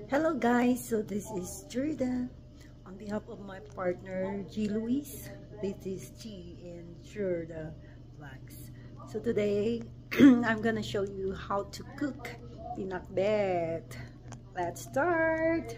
Hello guys, so this is Jurda on behalf of my partner G. Luis. This is G and Jurda Vlogs. So today I'm gonna show you how to cook pinakbet. Let's start.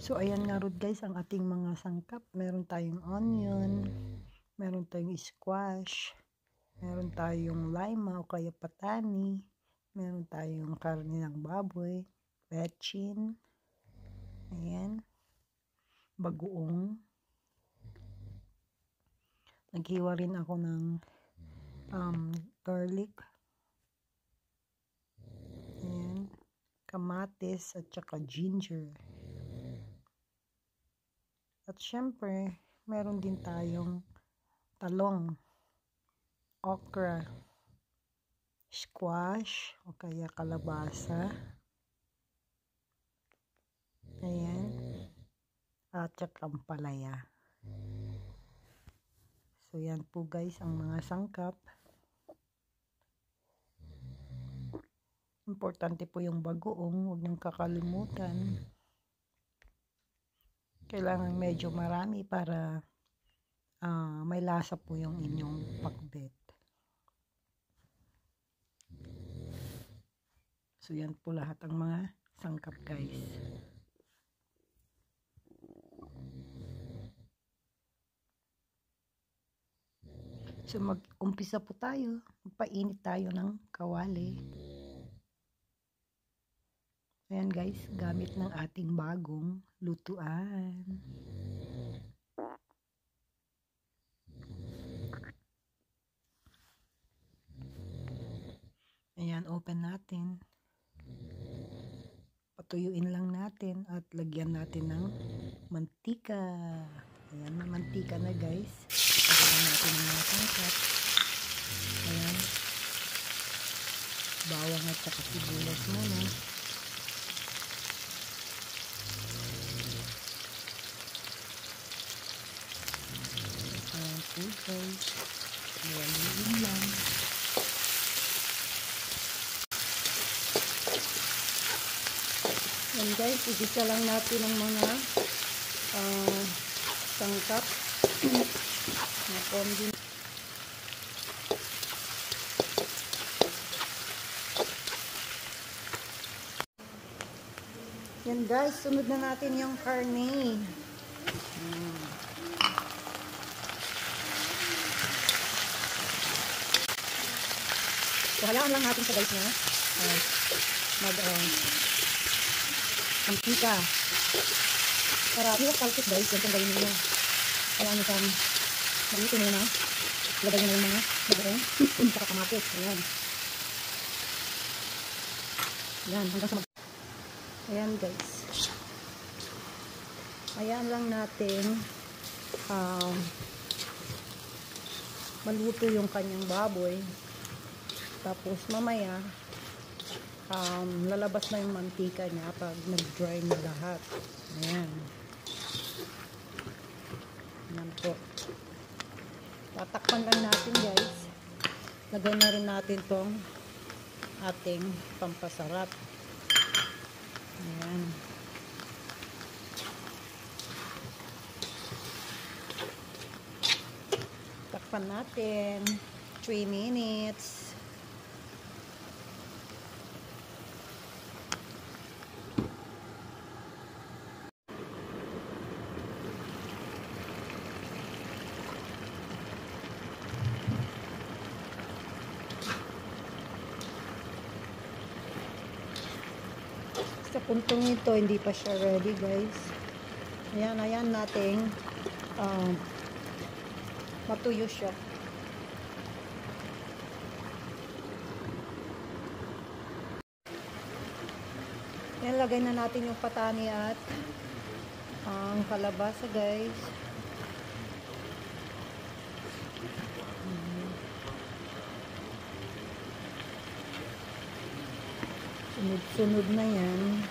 So, ayan nga rin guys ang ating mga sangkap. Meron tayong onion, meron tayong squash, meron tayong lima o kaya patani, meron tayong karne ng baboy, betchin, ayan, bagoong. Naghiwa rin ako ng garlic, ayan, kamatis at saka ginger. At syempre, meron din tayong talong, okra, squash, o kaya kalabasa. Ayan. At saka ampalaya. So, yan po guys ang mga sangkap. Importante po yung bagoong, huwag niyong kakalimutan. Kailangan medyo marami para may lasa po yung inyong pakbet. So yan po lahat ang mga sangkap guys. So mag-umpisa po tayo. Magpainit tayo ng kawali. Ayan guys, gamit ng ating bagong lutuan. Ayan, open natin. Patuyuin lang natin at lagyan natin ng mantika. Ayan, may mantika na guys. Lagyan natin ng mga sangkap. Ayan. Bawang at saka sibuyas muna. Guys, iwaluin lang. Yan guys, igisa lang natin ang mga sangkap na kombin. Yan guys, sunod na natin yung karne. So, halaan lang natin sa guys na mantika. Para iwas kalkit guys, yan kung gawin nyo. Hayaan nyo sa malito nyo na. Lagay nyo na yung mga bagoong. Saka kamatis. Ayan. Ayan, hanggang sa ayan guys. Hayaan lang natin maluto yung kanyang baboy. Tapos mamaya lalabas na yung mantika niya pag nag-dry na lahat. Ayan. Ayan po. Tatakpan lang natin guys. Lagay na rin natin tong ating pampasarap. Ayan. Takpan natin. 3 minutes. Sa puntong ito, hindi pa siya ready guys. Ayan nating matuyo siya. Ayan, lagay na natin yung patani at ang kalabasa guys. Sunod-sunod na yan.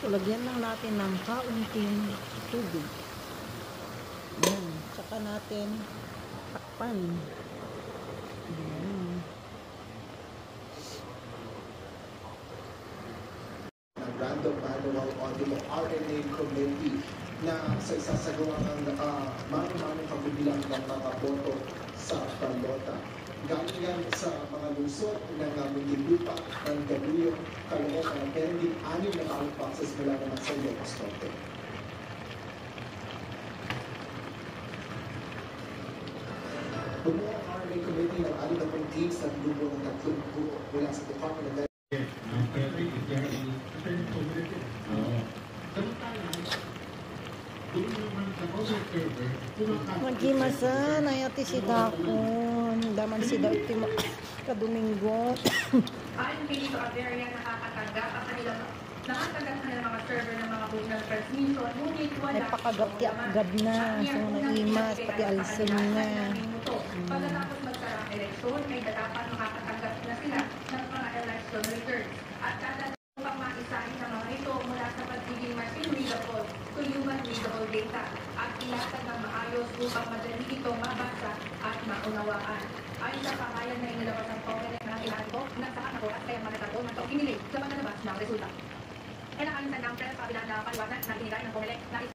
So, lagyan lang natin ng kaunting tubig. Ayan. Tsaka natin takpan. Ayan. Random Manual Audit o RMA Committee na sa isasagawa ng mano-manong pagbibilang ng mga boto sa balota. Galing yan sa mga lungsod ng Muntinlupa, ng Galuyo, Caloocan, and din 6 na ballot boxes mula naman sa Ilocos Norte. Bumuo ang RMA Committee ng 60 teams na grupo ng 3 grupo mula sa Department of Maghimasan ay ati si Dakon. Daman si Dakon kadomingo. Ayon kay Lito Averia, nakakatanggap ang kanilang mga server ng mga business transmission, ngunit wala. Ay pakagap-gab na. So naimas, pati alison na. Pagkatapos magsarang eleksyon, ay dapat makakatanggap na sila ng mga election returns. At kada upang maisahin ng mga ito mula sa pagiging machine readable to human readable data at ilatag ng maayos upang madali itong mabasa at maunawaan. Ayon sa pangalan na inilabas ng Congress ng ilahan ko, nagsaan ako at kaya manatako ng kinilig sa panalabas ng resulta. Kaya nakalinsan ng press, kabila na paliwanag na binigay ng Comelec na